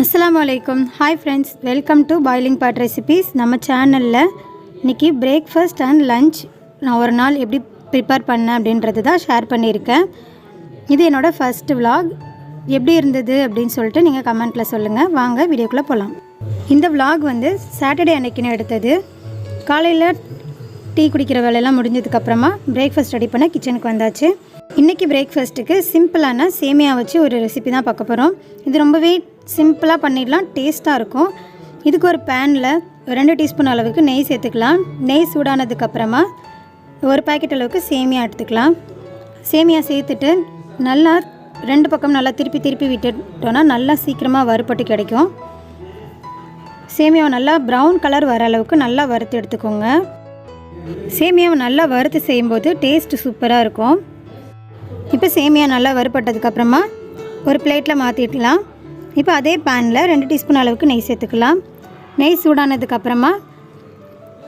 அஸ்ஸலாமு அலைக்கும். Hi friends, welcome to boiling pot recipes. நம்ம சேனலில் இன்றைக்கி பிரேக்ஃபாஸ்ட் அண்ட் லஞ்ச் நான் ஒரு நாள் எப்படி ப்ரிப்பேர் பண்ணேன் அப்படின்றது தான் ஷேர் பண்ணியிருக்கேன். இது என்னோடய ஃபஸ்ட்டு விலாக். எப்படி இருந்தது அப்படின்னு சொல்லிட்டு நீங்கள் கமெண்ட்டில் சொல்லுங்கள். வாங்க வீடியோக்குள்ளே போகலாம். இந்த விலாக் வந்து சாட்டர்டே அன்னைக்குன்னு எடுத்தது. காலையில் டீ குடிக்கிற வேலையெல்லாம் முடிஞ்சதுக்கப்புறமா பிரேக்ஃபாஸ்ட் ரெடி பண்ண கிச்சனுக்கு வந்தாச்சு. இன்றைக்கி பிரேக்ஃபாஸ்ட்டுக்கு சிம்பிளான சேமியா வச்சு ஒரு ரெசிபி தான் பார்க்க போகிறோம். இது ரொம்பவே சிம்பிளாக பண்ணிடலாம், டேஸ்ட்டாக இருக்கும். இதுக்கு ஒரு பேனில் 2 டீஸ்பூன் அளவுக்கு நெய் சேர்த்துக்கலாம். நெய் சூடானதுக்கப்புறமா ஒரு பாக்கெட் அளவுக்கு சேமியா எடுத்துக்கலாம். சேமியா சேர்த்துட்டு நல்லா 2 பக்கம் நல்லா திருப்பி விட்டுட்டோன்னா நல்லா சீக்கிரமாக வறுபட்டு கிடைக்கும். சேமியாவை நல்லா ப்ரௌன் கலர் வர அளவுக்கு நல்லா வறுத்து எடுத்துக்கோங்க. சேமியாவை நல்லா வறுத்து செய்யும்போது டேஸ்ட்டு சூப்பராக இருக்கும். இப்போ சேமியா நல்லா வறுபட்டதுக்கப்புறமா ஒரு பிளேட்டில் மாற்றிடலாம். இப்போ அதே பேனில் 2 டீஸ்பூன் அளவுக்கு நெய் சேர்த்துக்கலாம். நெய் சூடானதுக்கப்புறமா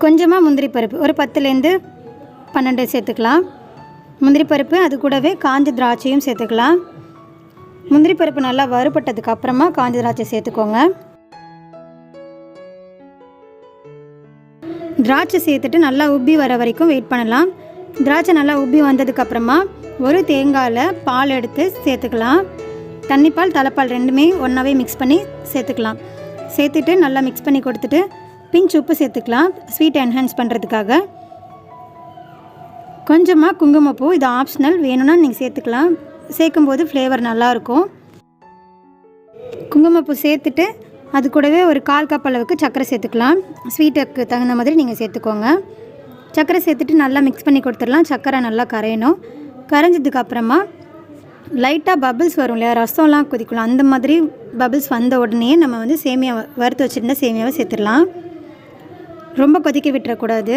கொஞ்சமாக முந்திரி பருப்பு ஒரு 10லேருந்து 12 சேர்த்துக்கலாம். முந்திரி பருப்பு அது கூடவே காஞ்ச திராட்சையும் சேர்த்துக்கலாம். முந்திரி பருப்பு நல்லா வறுபட்டதுக்கப்புறமா காஞ்ச திராட்சை சேர்த்துக்கோங்க. திராட்சை சேர்த்துட்டு நல்லா உப்பி வர வரைக்கும் வெயிட் பண்ணலாம். திராட்சை நல்லா உப்பி வந்ததுக்கப்புறமா ஒரு தேங்காயில் பால் எடுத்து சேர்த்துக்கலாம். தண்ணிப்பால் தலைப்பால் ரெண்டுமே ஒன்றாவே மிக்ஸ் பண்ணி சேர்த்துக்கலாம். சேர்த்துட்டு நல்லா மிக்ஸ் பண்ணி கொடுத்துட்டு பிஞ்ச் உப்பு சேர்த்துக்கலாம், ஸ்வீட் என்ஹான்ஸ் பண்ணுறதுக்காக. கொஞ்சமாக குங்குமப்பூ, இது ஆப்ஷனல், வேணும்னா நீங்கள் சேர்த்துக்கலாம். சேர்க்கும்போது ஃப்ளேவர் நல்லாயிருக்கும். குங்குமப்பூ சேர்த்துட்டு அது கூடவே ஒரு 1/4 கப் அளவுக்கு சர்க்கரை சேர்த்துக்கலாம். ஸ்வீட்டுக்கு தகுந்த மாதிரி நீங்கள் சேர்த்துக்கோங்க. சர்க்கரை சேர்த்துட்டு நல்லா மிக்ஸ் பண்ணி கொடுத்துடலாம். சர்க்கரை நல்லா கரையணும். கரைஞ்சதுக்கப்புறமா லைட்டாக பபிள்ஸ் வரும் இல்லையா, ரசம்லாம் கொதிக்கலாம், அந்த மாதிரி பபிள்ஸ் வந்த உடனே நம்ம வந்து சேமியா வறுத்து வச்சுருந்த சேமியாவை சேர்த்துடலாம். ரொம்ப கொதிக்க விட்டுறக்கூடாது.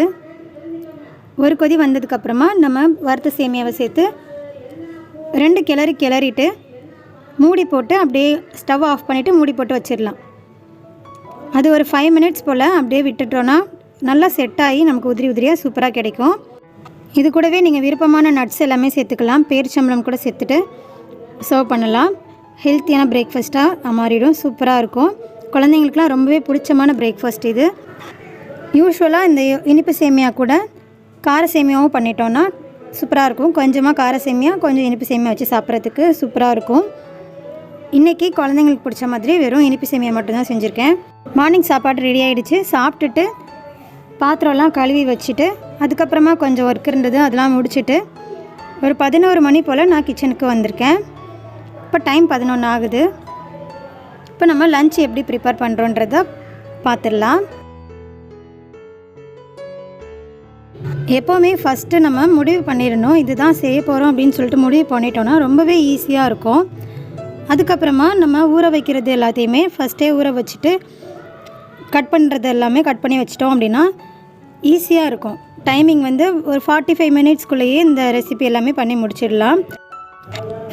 ஒரு கொதி வந்ததுக்கப்புறமா நம்ம வறுத்த சேமியாவை சேர்த்து 2 கிளறிட்டு மூடி போட்டு அப்படியே ஸ்டவ் ஆஃப் பண்ணிவிட்டு மூடி போட்டு வச்சிடலாம். அது ஒரு 5 மினிட்ஸ் போல் அப்படியே விட்டுட்டோன்னா நல்லா செட் ஆகி நமக்கு உதிரியாக சூப்பராக கிடைக்கும். இது கூடவே நீங்கள் விருப்பமான நட்ஸ் எல்லாமே சேர்த்துக்கலாம். பேரிச்சம்பழம் கூட சேர்த்துட்டு சர்வ் பண்ணலாம். ஹெல்த்தியான பிரேக்ஃபாஸ்ட்டாக மாறிடும், சூப்பராக இருக்கும். குழந்தைங்களுக்குலாம் ரொம்பவே பிடிச்சமான பிரேக்ஃபாஸ்ட் இது. யூஸ்வலாக இந்த இனிப்பு சேமியா கூட கார சேமியாவும் பண்ணிட்டோன்னா சூப்பராக இருக்கும். கொஞ்சமாக கார சேமியா, கொஞ்சம் இனிப்பு சேமியா வச்சு சாப்பிட்றதுக்கு சூப்பராக இருக்கும். இன்றைக்கி குழந்தைங்களுக்கு பிடிச்ச மாதிரி வெறும் இனிப்பு சேமியா மட்டும்தான் செஞ்சுருக்கேன். மார்னிங் சாப்பாடு ரெடி ஆகிடுச்சு. சாப்பிட்டுட்டு பாத்திரம்லாம் கழுவி வச்சுட்டு அதுக்கப்புறமா கொஞ்சம் ஒர்க் இருந்தது, அதெல்லாம் முடிச்சுட்டு ஒரு 11 மணி போல் நான் கிச்சனுக்கு வந்திருக்கேன். இப்போ டைம் 11 ஆகுது. இப்போ நம்ம லஞ்ச் எப்படி ப்ரிப்பேர் பண்ணுறோன்றத பார்த்துடலாம். எப்போவுமே ஃபஸ்ட்டு நம்ம முடிவு பண்ணிடணும், இதுதான் செய்ய போகிறோம் அப்படின்னு சொல்லிட்டு முடிவு பண்ணிட்டோன்னா ரொம்பவே ஈஸியாக இருக்கும். அதுக்கப்புறமா நம்ம ஊற வைக்கிறது எல்லாத்தையுமே ஃபஸ்ட்டே ஊற வச்சுட்டு கட் பண்ணுறது எல்லாமே கட் பண்ணி வச்சிட்டோம் அப்படின்னா ஈஸியாக இருக்கும். டைமிங் வந்து ஒரு 45 மினிட்ஸ்க்குள்ளேயே இந்த ரெசிபி எல்லாமே பண்ணி முடிச்சிடலாம்.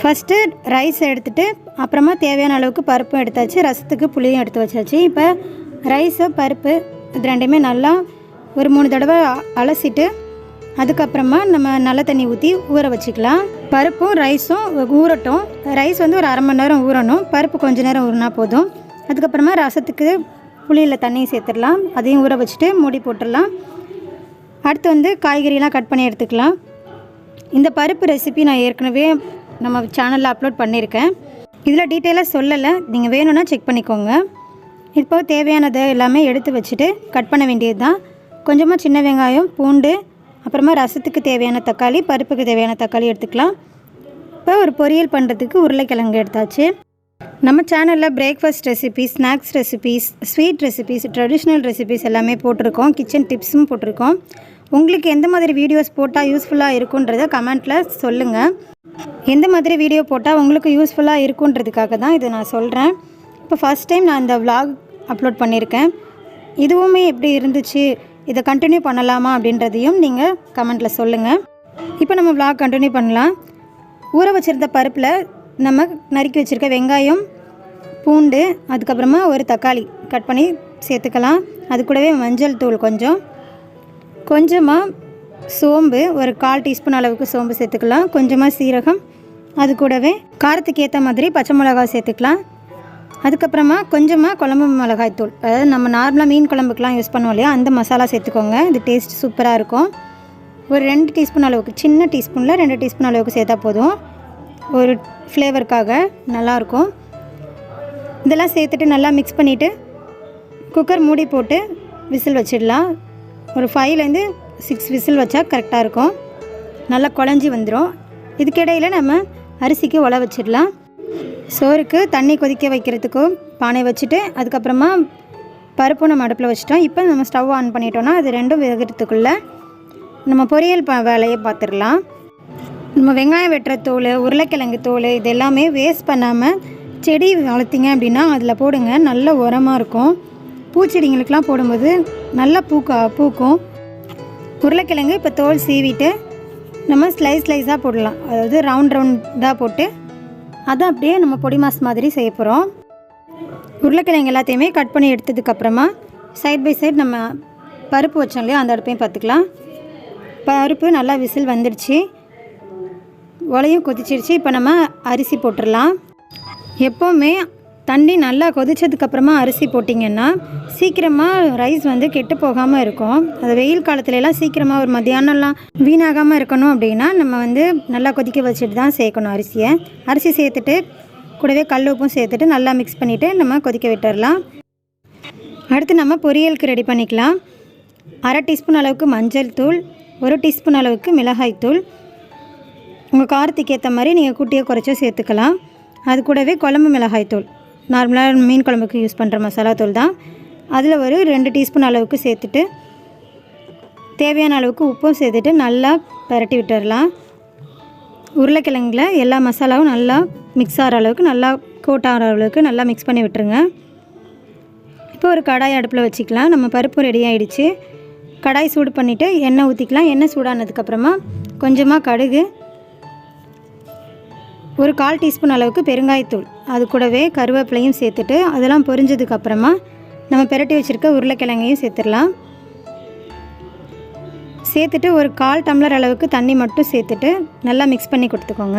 ஃபஸ்ட்டு ரைஸ் எடுத்துகிட்டு அப்புறமா தேவையான அளவுக்கு பருப்பும் எடுத்தாச்சு, ரசத்துக்கு புளியும் எடுத்து வச்சாச்சு. இப்போ ரைஸு பருப்பு இது ரெண்டுமே நல்லா ஒரு 3 தடவை அலசிட்டு அதுக்கப்புறமா நம்ம நல்ல தண்ணி ஊற்றி ஊற வச்சுக்கலாம். பருப்பும் ரைஸும் ஊறட்டும். ரைஸ் வந்து ஒரு 1/2 மணி நேரம் ஊறணும், பருப்பு கொஞ்சம் நேரம் ஊறினா போதும். அதுக்கப்புறமா ரசத்துக்கு புளியில் தண்ணி சேர்த்துடலாம், அதையும் ஊற வச்சுட்டு மூடி போட்டுடலாம். அடுத்து வந்து காய்கறியெலாம் கட் பண்ணி எடுத்துக்கலாம். இந்த பருப்பு ரெசிபி நான் ஏற்கனவே நம்ம சேனலில் அப்லோட் பண்ணியிருக்கேன். இதில் டீட்டெயிலாக சொல்லலை, நீங்கள் வேணும்னா செக் பண்ணிக்கோங்க. இப்போ தேவையானதை எல்லாமே எடுத்து வச்சுட்டு கட் பண்ண வேண்டியது தான். கொஞ்சமாக சின்ன வெங்காயம், பூண்டு, அப்புறமா ரசத்துக்கு தேவையான தக்காளி, பருப்புக்கு தேவையான தக்காளி எடுத்துக்கலாம். இப்போ ஒரு பொரியல் பண்ணுறதுக்கு உருளைக்கிழங்கு எடுத்தாச்சு. நம்ம சேனலில் breakfast recipes, snacks recipes, sweet recipes, traditional recipes எல்லாமே போட்டிருக்கோம். கிச்சன் டிப்ஸும் போட்டிருக்கோம். உங்களுக்கு எந்த மாதிரி வீடியோஸ் போட்டால் யூஸ்ஃபுல்லாக இருக்குன்றதை கமெண்ட்டில் சொல்லுங்கள். எந்த மாதிரி வீடியோ போட்டால் உங்களுக்கு யூஸ்ஃபுல்லாக இருக்குன்றதுக்காக தான் இதை நான் சொல்கிறேன். இப்போ ஃபஸ்ட் டைம் நான் இந்த விலாக் அப்லோட் பண்ணியிருக்கேன். இதுவுமே எப்படி இருந்துச்சு, இதை கண்டினியூ பண்ணலாமா அப்படின்றதையும் நீங்கள் கமெண்ட்டில் சொல்லுங்கள். இப்போ நம்ம விலாக் கண்டினியூ பண்ணலாம். ஊற வச்சுருந்த பருப்பில் நம்ம நறுக்கி வச்சுருக்க வெங்காயம், பூண்டு, அதுக்கப்புறமா ஒரு தக்காளி கட் பண்ணி சேர்த்துக்கலாம். அது கூடவே மஞ்சள் தூள் கொஞ்சமாக சோம்பு, ஒரு 1/4 டீஸ்பூன் அளவுக்கு சோம்பு சேர்த்துக்கலாம். கொஞ்சமாக சீரகம், அது கூடவே காரத்துக்கு ஏற்ற மாதிரி பச்சை மிளகாய் சேர்த்துக்கலாம். அதுக்கப்புறமா கொஞ்சமாக குழம்பு மிளகாய்த்தூள், அதாவது நம்ம நார்மலாக மீன் குழம்புக்கெலாம் யூஸ் பண்ணுவோம் இல்லையா, அந்த மசாலா சேர்த்துக்கோங்க. இது டேஸ்ட் சூப்பராக இருக்கும். ஒரு 2 டீஸ்பூன் அளவுக்கு, சின்ன டீஸ்பூனில் 2 டீஸ்பூன் அளவுக்கு சேர்த்தா போதும், ஒரு ஃப்ளேவருக்காக நல்லாயிருக்கும். இதெல்லாம் சேர்த்துட்டு நல்லா மிக்ஸ் பண்ணிவிட்டு குக்கர் மூடி போட்டு விசில் வச்சிடலாம். ஒரு 5லேருந்து 6 விசில் வச்சா கரெக்டாக இருக்கும். நல்லா குழஞ்சி வந்துடும். இதுக்கிடையில் நம்ம அரிசிக்கு உல வச்சிடலாம். சோறுக்கு தண்ணி கொதிக்க வைக்கிறதுக்கும் பானை வச்சுட்டு அதுக்கப்புறமா பருப்பு நம்ம அடுப்பில் வச்சுட்டோம். இப்போ நம்ம ஸ்டவ் ஆன் பண்ணிட்டோன்னா அது ரெண்டும் வேகிறதுக்குள்ளே நம்ம பொரியல் வேலையை பார்த்துடலாம். நம்ம வெங்காயம் வெட்டுற தோல், உருளைக்கிழங்கு தோல் இது எல்லாமே வேஸ்ட் பண்ணாமல் செடி வளர்த்திங்க அப்படின்னா அதில் போடுங்க. நல்ல உரமாக இருக்கும். பூச்செடிங்களுக்கெலாம் போடும்போது நல்லா பூக்கும். உருளைக்கிழங்கு இப்போ தோல் சீவிட்டு நம்ம ஸ்லைஸாக போடலாம். அதாவது ரவுண்டாக போட்டு அதை அப்படியே நம்ம பொடி மாஸ் மாதிரி செய்ய போகிறோம். உருளைக்கிழங்கு எல்லாத்தையுமே கட் பண்ணி எடுத்ததுக்கப்புறமா சைட் பை சைட் நம்ம பருப்பு வச்சோம் இல்லையா, அந்த அடுப்பையும் பார்த்துக்கலாம். பருப்பு நல்லா விசில் வந்துடுச்சு, உலையும் கொதிச்சிருச்சு. இப்போ நம்ம அரிசி போட்டுடலாம். எப்போவுமே தண்ணி நல்லா கொதிச்சதுக்கப்புறமா அரிசி போட்டிங்கன்னா சீக்கிரமாக ரைஸ் கெட்டு போகாமல் இருக்கும். அது வெயில் காலத்துலலாம் சீக்கிரமாக ஒரு மத்தியானம்லாம் வீணாகாமல் இருக்கணும் அப்படின்னா நம்ம நல்லா கொதிக்க வச்சுட்டு தான் சேர்க்கணும் அரிசியை. அரிசி சேர்த்துட்டு கூடவே கல் உப்பும் சேர்த்துட்டு நல்லா மிக்ஸ் பண்ணிவிட்டு நம்ம கொதிக்க விட்டுடலாம். அடுத்து நம்ம பொரியலுக்கு ரெடி பண்ணிக்கலாம். 1/2 டீஸ்பூன் அளவுக்கு மஞ்சள் தூள், 1 டீஸ்பூன் அளவுக்கு மிளகாய் தூள், உங்கள் காரத்துக்கு ஏற்ற மாதிரி நீங்கள் கூட்டியோ குறைச்சோ சேர்த்துக்கலாம். அது கூடவே குழம்பு மிளகாய் தூள், நார்மலாக மீன் குழம்புக்கு யூஸ் பண்ணுற மசாலா தூள் தான். அதில் ஒரு 2 டீஸ்பூன் அளவுக்கு சேர்த்துட்டு தேவையான அளவுக்கு உப்பும் சேர்த்துட்டு நல்லா பரட்டி விட்டுடலாம். உருளைக்கிழங்குல எல்லா மசாலாவும் நல்லா மிக்ஸ் ஆகிற அளவுக்கு, நல்லா கோட் ஆகிற அளவுக்கு நல்லா மிக்ஸ் பண்ணி விட்டுருங்க. இப்போ ஒரு கடாய் அடுப்பில் வச்சுக்கலாம். நம்ம பருப்பு ரெடி ஆகிடுச்சு. கடாய் சூடு பண்ணிவிட்டு எண்ணெய் ஊற்றிக்கலாம். எண்ணெய் சூடானதுக்கப்புறமா கொஞ்சமாக கடுகு, ஒரு 1/4 டீஸ்பூன் அளவுக்கு பெருங்காயத்தூள், அது கூடவே கருவேப்பிலையும் சேர்த்துட்டு அதெல்லாம் பொரிஞ்சதுக்கப்புறமா நம்ம பெரட்டி வச்சுருக்க உருளைக்கிழங்கையும் சேர்த்துடலாம். சேர்த்துட்டு ஒரு 1/4 டம்ளர் அளவுக்கு தண்ணி மட்டும் சேர்த்துட்டு நல்லா மிக்ஸ் பண்ணி கொடுத்துக்கோங்க.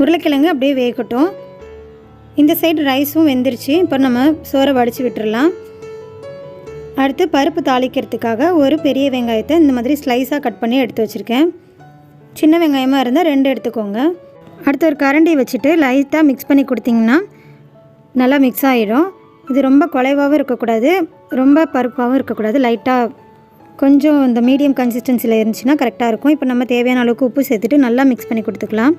உருளைக்கிழங்கு அப்படியே வேகட்டும். இந்த சைடு ரைஸும் வெந்துருச்சு. இப்போ நம்ம சோறை வடித்து விட்டுடலாம். அடுத்து பருப்பு தாளிக்கிறதுக்காக ஒரு பெரிய வெங்காயத்தை இந்த மாதிரி ஸ்லைஸாக கட் பண்ணி எடுத்து வச்சுருக்கேன். சின்ன வெங்காயமாக இருந்தால் 2 எடுத்துக்கோங்க. அடுத்து ஒரு கரண்டி வச்சுட்டு லைட்டாக மிக்ஸ் பண்ணி கொடுத்திங்கன்னா நல்லா மிக்ஸ் ஆகிடும். இது ரொம்ப குலைவாகவும் இருக்கக்கூடாது, ரொம்ப பருப்பாகவும் இருக்கக்கூடாது. லைட்டாக கொஞ்சம் இந்த மீடியம் கன்சிஸ்டன்சியில் இருந்துச்சுன்னா கரெக்டாக இருக்கும். இப்போ நம்ம தேவையான அளவுக்கு உப்பு சேர்த்துட்டு நல்லா மிக்ஸ் பண்ணி கொடுத்துக்கலாம்.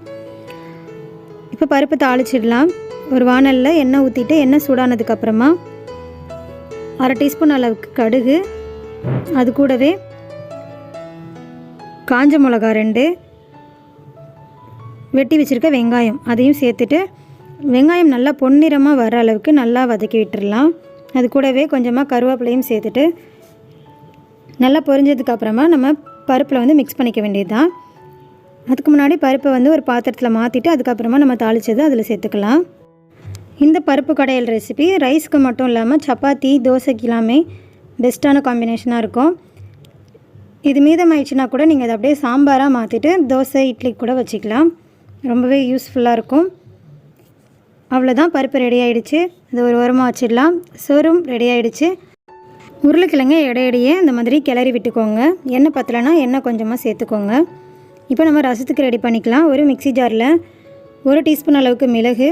இப்போ பருப்பு தாளிச்சிடலாம். ஒரு வாணலில் எண்ணெய் ஊற்றிட்டு எண்ணெய் சூடானதுக்கப்புறமா 1/2 டீஸ்பூன் அளவுக்கு கடுகு, அது கூடவே காஞ்ச மிளகா 2, வெட்டி வச்சுருக்க வெங்காயம் அதையும் சேர்த்துட்டு வெங்காயம் நல்லா பொன்னிறமாக வர அளவுக்கு நல்லா வதக்கி விட்டுடலாம். அது கூடவே கொஞ்சமாக கருவேப்பிலையும் சேர்த்துட்டு நல்லா பொரிஞ்சதுக்கப்புறமா நம்ம பருப்பில் மிக்ஸ் பண்ணிக்க வேண்டியது தான். அதுக்கு முன்னாடி பருப்பை ஒரு பாத்திரத்தில் மாற்றிட்டு அதுக்கப்புறமா நம்ம தாளித்தது அதில் சேர்த்துக்கலாம். இந்த பருப்பு கடையல் ரெசிபி ரைஸ்க்கு மட்டும் இல்லாமல் சப்பாத்தி, தோசைக்கு எல்லாமே பெஸ்ட்டான காம்பினேஷனாக இருக்கும். இது மீதமாயிடுச்சுன்னா கூட நீங்கள் அதை அப்படியே சாம்பாராக மாற்றிட்டு தோசை, இட்லி கூட வச்சுக்கலாம். ரொம்பவே யூஸ்ஃபுல்லாக இருக்கும். அவ்வளோதான், பருப்பு ரெடி ஆகிடுச்சு. அது ஒரு ஓரமாக வச்சிடலாம். சோறும் ரெடி ஆகிடுச்சு. உருளைக்கிழங்கு இடையிடையே இந்த மாதிரி கிளறி விட்டுக்கோங்க. எண்ணெய் பத்தலைன்னா எண்ணெய் கொஞ்சமாக சேர்த்துக்கோங்க. இப்போ நம்ம ரசத்துக்கு ரெடி பண்ணிக்கலாம். ஒரு மிக்ஸி ஜாரில் 1 டீஸ்பூன் அளவுக்கு மிளகு,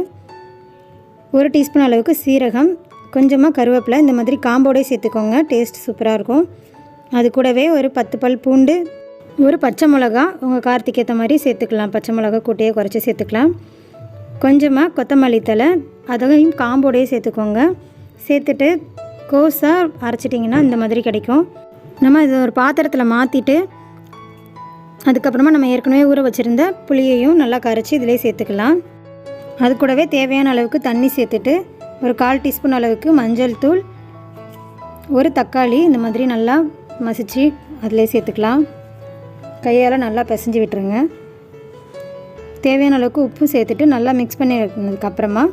1 டீஸ்பூன் அளவுக்கு சீரகம், கொஞ்சமாக கருவேப்பிலை இந்த மாதிரி காம்போடே சேர்த்துக்கோங்க. டேஸ்ட் சூப்பராக இருக்கும். அது கூடவே ஒரு 10 பல் பூண்டு, ஒரு பச்சை மிளகா உங்கள் காரத்துக்கு ஏற்ற மாதிரி சேர்த்துக்கலாம். பச்சை மிளகா கூட்டையே குறைச்சி சேர்த்துக்கலாம். கொஞ்சமாக கொத்தமல்லி தழை அதையும் காம்போடையே சேர்த்துக்கோங்க. சேர்த்துட்டு கோஸாக அரைச்சிட்டிங்கன்னா இந்த மாதிரி கிடைக்கும். நம்ம இது ஒரு பாத்திரத்தில் மாற்றிட்டு அதுக்கப்புறமா நம்ம ஏற்கனவே ஊற வச்சுருந்த புளியையும் நல்லா கரைச்சி இதிலே சேர்த்துக்கலாம். அது கூடவே தேவையான அளவுக்கு தண்ணி சேர்த்துட்டு ஒரு 1/4 டீஸ்பூன் அளவுக்கு மஞ்சள் தூள், ஒரு தக்காளி இந்த மாதிரி நல்லா மசிச்சு அதிலே சேர்த்துக்கலாம். கையால் நல்லா பிசைஞ்சு விட்டுருங்க. தேவையான அளவுக்கு உப்பு சேர்த்துட்டு நல்லா மிக்ஸ் பண்ணி வைக்கிறதுக்கப்புறமா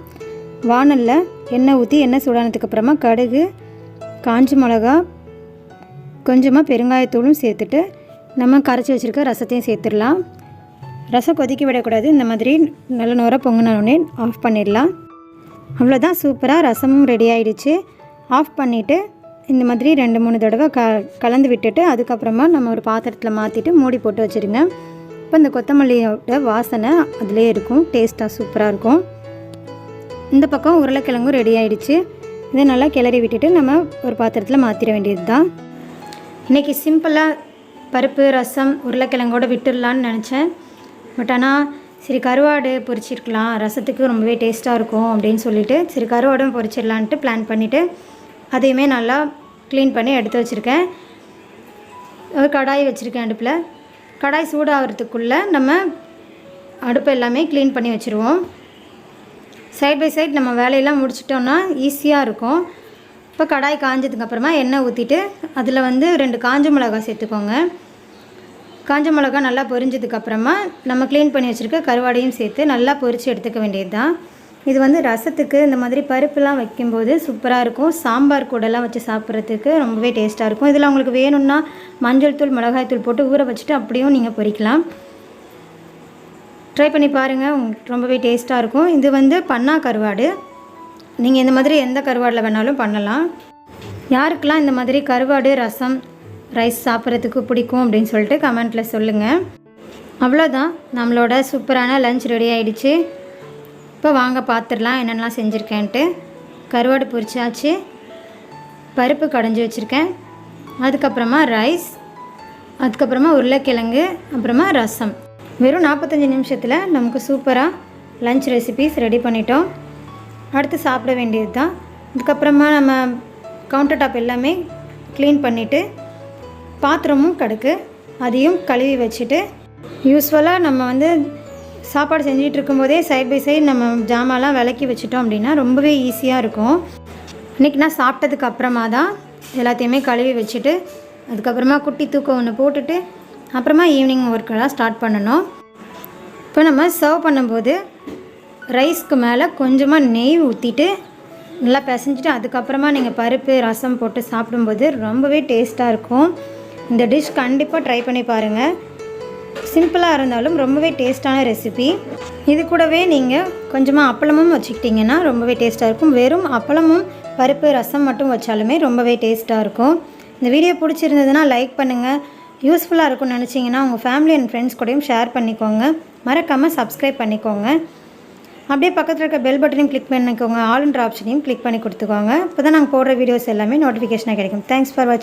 வாணலில் எண்ணெய் ஊற்றி எண்ணெய் சூடானதுக்கப்புறமா கடுகு, காஞ்ச மிளகா, கொஞ்சமாக பெருங்காயத்தூளும் சேர்த்துட்டு நம்ம கரைச்சி வச்சுருக்க ரசத்தையும் சேர்த்துடலாம். ரசம் கொதிக்க விடக்கூடாது. இந்த மாதிரி நல்ல நுர பொங்கினோடனே ஆஃப் பண்ணிடலாம். அவ்வளோதான், சூப்பராக ரசமும் ரெடி ஆகிடுச்சு. ஆஃப் பண்ணிவிட்டு இந்த மாதிரி 2-3 தடவை கலந்து விட்டுட்டு அதுக்கப்புறமா நம்ம ஒரு பாத்திரத்தில் மாற்றிட்டு மூடி போட்டு வச்சுருங்க. இப்போ இந்த கொத்தமல்லியோட வாசனை அதிலே இருக்கும், டேஸ்ட்டாக சூப்பராக இருக்கும். இந்த பக்கம் உருளைக்கிழங்கும் ரெடி ஆகிடுச்சு. இதை நல்லா கிளறி விட்டுட்டு நம்ம ஒரு பாத்திரத்தில் மாற்றிட வேண்டியது தான். இன்றைக்கி சிம்பிளாக பருப்பு ரசம் உருளைக்கிழங்கோடு விட்டுடலான்னு நினச்சேன். பட் ஆனால் சரி கருவாடு பொரிச்சிருக்கலாம், ரசத்துக்கு ரொம்பவே டேஸ்ட்டாக இருக்கும் அப்படின்னு சொல்லிட்டு சரி கருவாடும் பொரிச்சிடலான்ட்டு பிளான் பண்ணிவிட்டு அதையுமே நல்லா க்ளீன் பண்ணி எடுத்து வச்சுருக்கேன். ஒரு கடாய் வச்சுருக்கேன் அடுப்பில். கடாய் சூடாகிறதுக்குள்ளே நம்ம அடுப்பு எல்லாமே க்ளீன் பண்ணி வச்சுருவோம். சைட் பை சைட் நம்ம வேலையெல்லாம் முடிச்சிட்டோன்னா ஈஸியாக இருக்கும். இப்போ கடாய் காஞ்சதுக்கப்புறமா எண்ணெய் ஊற்றிட்டு அதில் 2 காஞ்ச மிளகாய் சேர்த்துக்கோங்க. காஞ்ச மிளகா நல்லா பொரிஞ்சதுக்கப்புறமா நம்ம க்ளீன் பண்ணி வச்சுருக்க கருவாடையும் சேர்த்து நல்லா பொரித்து எடுத்துக்க வேண்டியது தான். இது ரசத்துக்கு இந்த மாதிரி பருப்புலாம் வைக்கும்போது சூப்பராக இருக்கும். சாம்பார் கூடலாம் வச்சு சாப்பிட்றதுக்கு ரொம்பவே டேஸ்ட்டாக இருக்கும். இதில் உங்களுக்கு வேணும்னா மஞ்சள் தூள் மிளகாய் தூள் போட்டு ஊற வச்சுட்டு அப்படியும் நீங்கள் பொரிக்கலாம். ட்ரை பண்ணி பாருங்கள், உங்களுக்கு ரொம்பவே டேஸ்ட்டாக இருக்கும். இது பண்ணா கருவாடு. நீங்கள் இந்த மாதிரி எந்த கருவாடில் வேணாலும் பண்ணலாம். யாருக்கெல்லாம் இந்த மாதிரி கருவாடு ரசம் ரைஸ் சாப்பிட்றதுக்கு பிடிக்கும் அப்படின்னு சொல்லிட்டு கமெண்ட்டில் சொல்லுங்கள். அவ்வளோதான், நம்மளோட சூப்பரான லஞ்ச் ரெடி ஆகிடுச்சு. இப்போ வாங்க பார்த்துடலாம் என்னென்னலாம் செஞ்சுருக்கேன்ட்டு. கருவாடு பொரிச்சாச்சு, பருப்பு கடைஞ்சி வச்சுருக்கேன், அதுக்கப்புறமா ரைஸ், அதுக்கப்புறமா உருளைக்கிழங்கு, அப்புறமா ரசம். வெறும் 45 நிமிஷத்தில் நமக்கு சூப்பராக லஞ்ச் ரெசிபீஸ் ரெடி பண்ணிட்டோம். அடுத்து சாப்பிட வேண்டியது தான். அதுக்கப்புறமா நம்ம கவுண்டர் டாப் எல்லாமே க்ளீன் பண்ணிவிட்டு பாத்திரமும் கிடக்கு, அதையும் கழுவி வச்சுட்டு யூஸ்வலாக நம்ம சாப்பாடு செஞ்சுட்டு இருக்கும்போதே சைட் பை சைடு நம்ம ஜாமான்லாம் விளக்கி வச்சுட்டோம் அப்படின்னா ரொம்பவே ஈஸியாக இருக்கும். இன்றைக்கி நான் சாப்பிட்டதுக்கு அப்புறமா தான் எல்லாத்தையுமே கழுவி வச்சுட்டு அதுக்கப்புறமா குட்டி தூக்கம் ஒன்று போட்டுட்டு அப்புறமா ஈவினிங் ஒர்க்கெல்லாம் ஸ்டார்ட் பண்ணணும். இப்போ நம்ம சர்வ் பண்ணும்போது ரைஸ்க்கு மேலே கொஞ்சமாக நெய் ஊற்றிட்டு நல்லா பிசைஞ்சிட்டு அதுக்கப்புறமா நீங்கள் பருப்பு ரசம் போட்டு சாப்பிடும்போது ரொம்பவே டேஸ்ட்டாக இருக்கும். இந்த டிஷ் கண்டிப்பாக ட்ரை பண்ணி பாருங்கள். சிம்பிளாக இருந்தாலும் ரொம்பவே டேஸ்ட்டான ரெசிபி. இது கூடவே நீங்கள் கொஞ்சமாக அப்பளமும் வச்சுக்கிட்டிங்கன்னா ரொம்பவே டேஸ்ட்டாக இருக்கும். வெறும் அப்பளமும் பருப்பு ரசம் மட்டும் வச்சாலுமே ரொம்பவே டேஸ்ட்டாக இருக்கும். இந்த வீடியோ பிடிச்சிருந்ததுன்னா லைக் பண்ணுங்கள். யூஸ்ஃபுல்லாக இருக்கும்னு நினச்சிங்கன்னா உங்கள் ஃபேமிலி அண்ட் ஃப்ரெண்ட்ஸ் கூடயும் ஷேர் பண்ணிக்கோங்க. மறக்காமல் சப்ஸ்கிரைப் பண்ணிக்கோங்க. அப்படியே பக்கத்தில் இருக்க பெல் பட்டனையும் கிளிக் பண்ணிக்கோங்க. ஆல்ன்ற ஆப்ஷனையும் கிளிக் பண்ணி கொடுத்துக்கோங்க. இப்போ தான் நாங்கள் போடுற வீடியோஸ் எல்லாமே நோட்டிஃபிகேஷனாக கிடைக்கும். தேங்க்ஸ் ஃபார் வாட்சிங்.